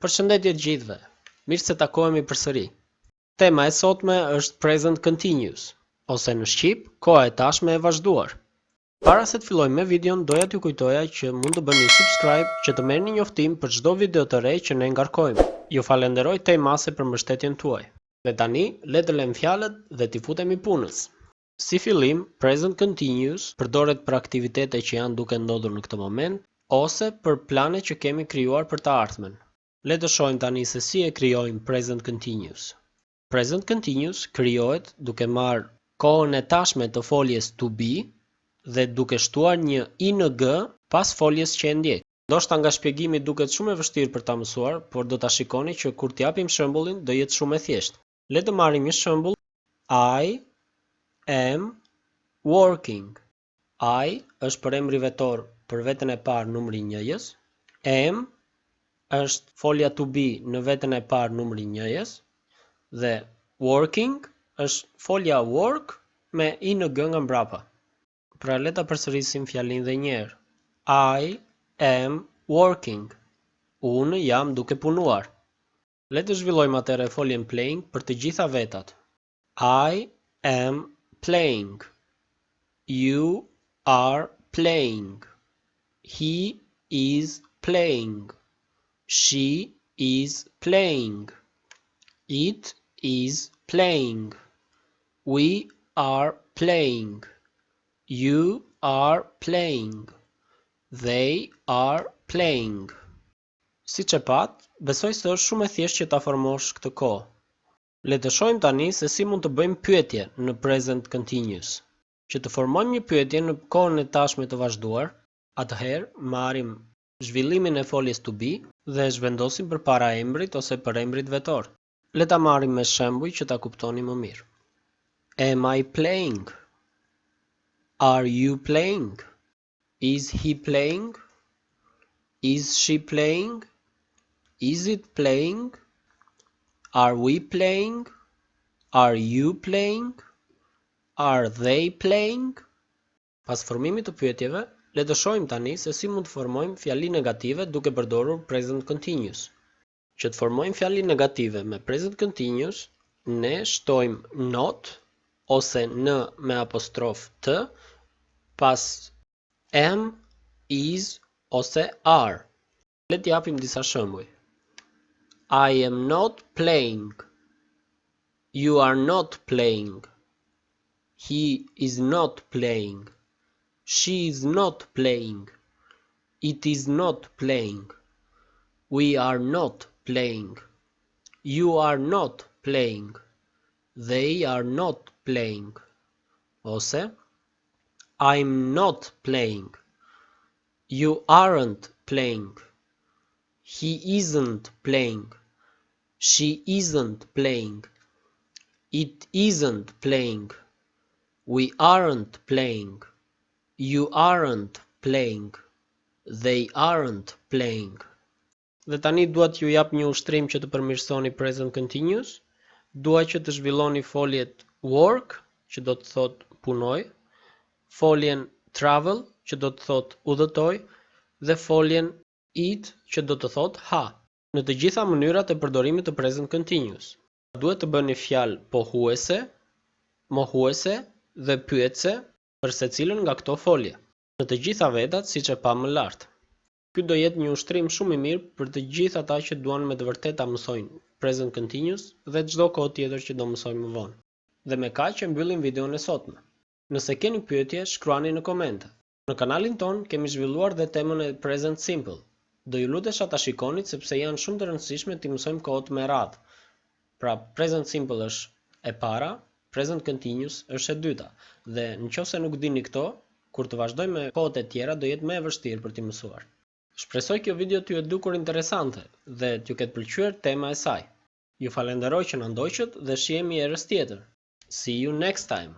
Përshëndetje të gjithëve. Mirë se takohemi përsëri. Tema e sotme është present continuous, ose në Shqip, koha e tashme e vazhduar. Para se të fillojmë me videon, doja t'ju kujtoja që mund të bëni subscribe që të merrni njoftim për çdo video të re që ne ngarkojmë. Ju falenderoj tej mase për mbështetjen tuaj. Dhe tani, le të lëmë fjalët dhe t'i futemi punës. Si fillim, present continuous përdoret për aktivitete që janë duke ndodhur në këtë moment, ose për plane që kemi krijuar për të ardhmen. Le të shohim tani se si e krijojmë present continuous. Present continuous krijohet duke marrë kohën e tashme të foljes to be dhe duke shtuar një ing pas foljes që e ndjek. Ndoshta nga shpjegimi duket shumë e vështirë për ta mësuar, por do ta shikoni që kur t'japim shembullin do jetë shumë e thjeshtë. Le të marrim një shembull. I am working. I është për emri vetor për veten e parë numri 1-jës. Am është folja to be në veten e parë numri 1-jës. Dhe working është folja work me ing nga mbrapa. Pra le ta përsërisim fjalinë edhe një herë. I am working. Unë jam duke punuar. Le të zhvillojmë atëherë foljen playing për të gjitha vetat. I am playing. You are playing. He is playing. She is playing. It is playing. We are playing. You are playing. They are playing. Siç e pat, besoj se është shumë e thjeshtë që ta formosh këtë kohë. Le të shohim tani se si mund të bëjmë pyetje në present continuous. Që të formojmë një pyetje në kohën e tashme të vazhduar, atëherë marrim zhvillimin e foljes to be dhe e zhvendosim përpara emrit ose për emrit vetor. Le ta marrim me shembuj që ta kuptoni më mirë. Am I playing? Are you playing? Is he playing? Is she playing? Is it playing? Are we playing? Are you playing? Are they playing? Pas formimit të pyetjeve, le të shohim tani se si mund të formojmë fjali negative duke përdorur present continuous. Që të formojmë fjali negative me present continuous, ne shtojmë not ose n me apostrof t pas am, is ose are. Le të japim disa shembuj. I am not playing. You are not playing. He is not playing. She is not playing. It is not playing. We are not playing. You are not playing. They are not playing. Ose, I'm not playing. You aren't playing. He isn't playing. She isn't playing. It isn't playing. We aren't playing. You aren't playing. They aren't playing. Dhe tani dua t'ju jap një ushtrim që të përmirësoni present continuous. Dua që të zhvilloni foljet work, që do të thot punoj, foljen travel, që do të thot udhëtoj, dhe foljen eat, që do të thot ha. Në të gjitha mënyrat e përdorimit të present continuous. Duhet të bëni fjalë pohuese, mohuese dhe pyetse për secilën nga këto folje. Në të gjitha vetat siç e pa më lart. Ky do jetë një ushtrim shumë i mirë për të gjithë ata që duan me të vërtetë ta mësojnë present continuous dhe çdo kohë tjetër që do mësojnë më vonë. Dhe me kaq që mbyllim videon e sotme. Nëse keni pyetje, shkruani në komente. Në kanalin ton kemi zhvilluar dhe temën e present simple. Do ju lutesha ta shikonit sepse janë shumë të rëndësishme të mësojmë kohët me radhë. Pra, present simple është e para, present continuous është e dyta. Dhe nëse nuk dini këto, kur të vazhdojmë me kohët e tjera do jetë më e vështirë për t'i mësuar. Shpresoj kjo video t'ju e dukur interesante dhe t'ju ketë pëlqyer tema e saj. Ju falenderoj që na ndoqët dhe shihemi herës tjetër. See you next time.